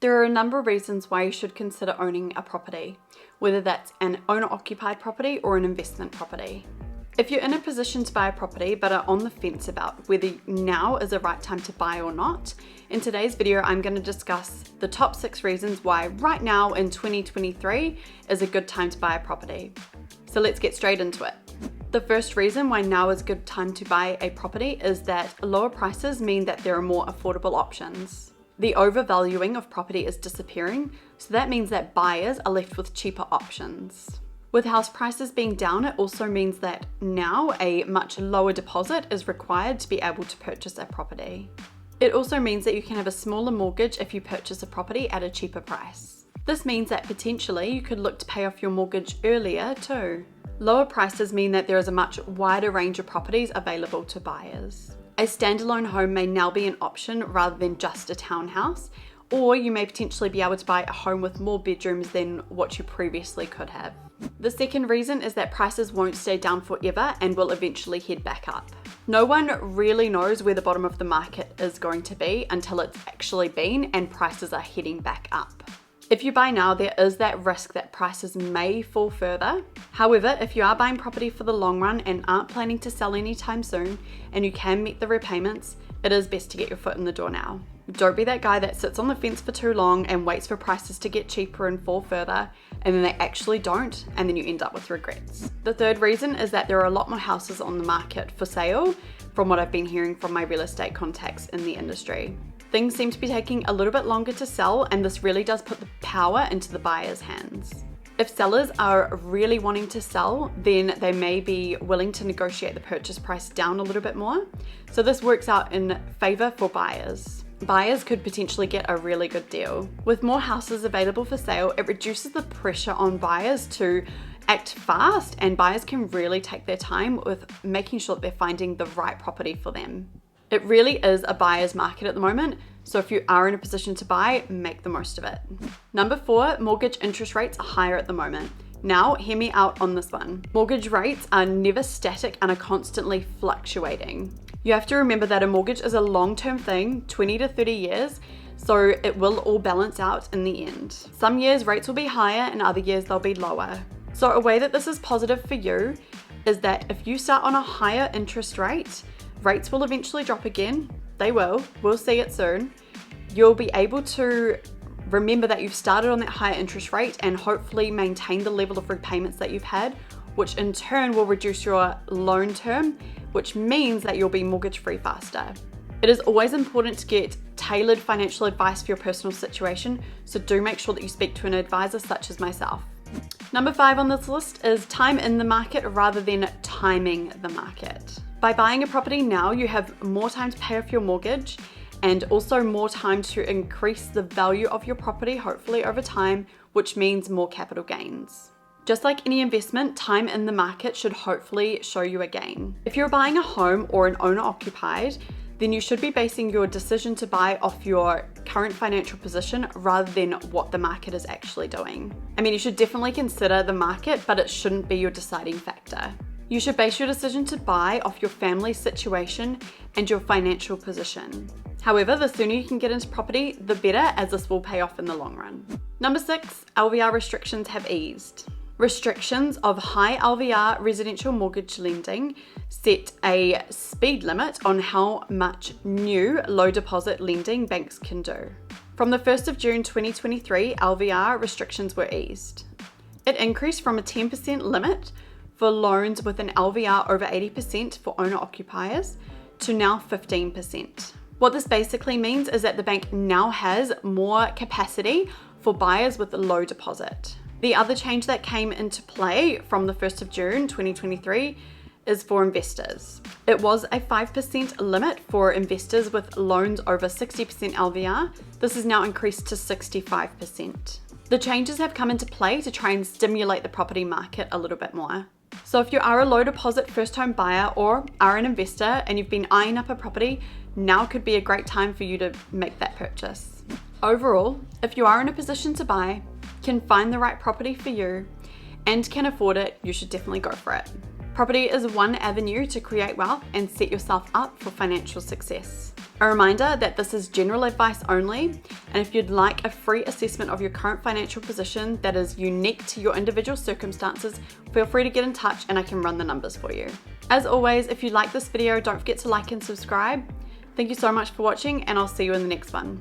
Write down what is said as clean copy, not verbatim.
There are a number of reasons why you should consider owning a property, whether that's an owner-occupied property or an investment property. If you're in a position to buy a property but are on the fence about whether now is the right time to buy or not, in today's video I'm going to discuss the top 6 reasons why right now in 2023 is a good time to buy a property. So let's get straight into it. The first reason why now is a good time to buy a property is that lower prices mean that there are more affordable options. The overvaluing of property is disappearing, so that means that buyers are left with cheaper options. With house prices being down, it also means that now a much lower deposit is required to be able to purchase a property. It also means that you can have a smaller mortgage if you purchase a property at a cheaper price. This means that potentially you could look to pay off your mortgage earlier too. Lower prices mean that there is a much wider range of properties available to buyers. A standalone home may now be an option rather than just a townhouse, or you may potentially be able to buy a home with more bedrooms than what you previously could have. The second reason is that prices won't stay down forever and will eventually head back up. No one really knows where the bottom of the market is going to be until it's actually been and prices are heading back up. If you buy now, there is that risk that prices may fall further. However, if you are buying property for the long run and aren't planning to sell anytime soon, and you can meet the repayments, it is best to get your foot in the door now. Don't be that guy that sits on the fence for too long and waits for prices to get cheaper and fall further, and then they actually don't, and then you end up with regrets. The third reason is that there are a lot more houses on the market for sale, from what I've been hearing from my real estate contacts in the industry. Things seem to be taking a little bit longer to sell, and this really does put the power into the buyer's hands. If sellers are really wanting to sell, then they may be willing to negotiate the purchase price down a little bit more. So this works out in favor for buyers. Buyers could potentially get a really good deal. With more houses available for sale, it reduces the pressure on buyers to act fast, and buyers can really take their time with making sure that they're finding the right property for them. It really is a buyer's market at the moment, so if you are in a position to buy, make the most of it. Number 4, mortgage interest rates are higher at the moment. Now, hear me out on this one. Mortgage rates are never static and are constantly fluctuating. You have to remember that a mortgage is a long-term thing, 20 to 30 years, so it will all balance out in the end. Some years rates will be higher and other years they'll be lower. So a way that this is positive for you is that if you start on a higher interest rate, rates will eventually drop again. They will. We'll see it soon. You'll be able to remember that you've started on that higher interest rate and hopefully maintain the level of repayments that you've had, which in turn will reduce your loan term, which means that you'll be mortgage free faster. It is always important to get tailored financial advice for your personal situation, so do make sure that you speak to an advisor such as myself. Number 5 on this list is time in the market rather than timing the market. By buying a property now, you have more time to pay off your mortgage and also more time to increase the value of your property, hopefully over time, which means more capital gains. Just like any investment, time in the market should hopefully show you a gain. If you're buying a home or an owner-occupied, then you should be basing your decision to buy off your current financial position rather than what the market is actually doing. I mean, you should definitely consider the market, but it shouldn't be your deciding factor. You should base your decision to buy off your family situation and your financial position. However, the sooner you can get into property, the better, as this will pay off in the long run. Number 6, LVR restrictions have eased. Restrictions of high LVR residential mortgage lending set a speed limit on how much new low deposit lending banks can do. From the 1st of June 2023, LVR restrictions were eased. It increased from a 10% limit for loans with an LVR over 80% for owner-occupiers to now 15%. What this basically means is that the bank now has more capacity for buyers with a low deposit. The other change that came into play from the 1st of June 2023 is for investors. It was a 5% limit for investors with loans over 60% LVR. This is now increased to 65%. The changes have come into play to try and stimulate the property market a little bit more. So if you are a low deposit first home buyer or are an investor and you've been eyeing up a property, now could be a great time for you to make that purchase. Overall, if you are in a position to buy, can find the right property for you, and can afford it, you should definitely go for it. Property is one avenue to create wealth and set yourself up for financial success. A reminder that this is general advice only, and if you'd like a free assessment of your current financial position that is unique to your individual circumstances, feel free to get in touch and I can run the numbers for you. As always, if you like this video, don't forget to like and subscribe. Thank you so much for watching, and I'll see you in the next one.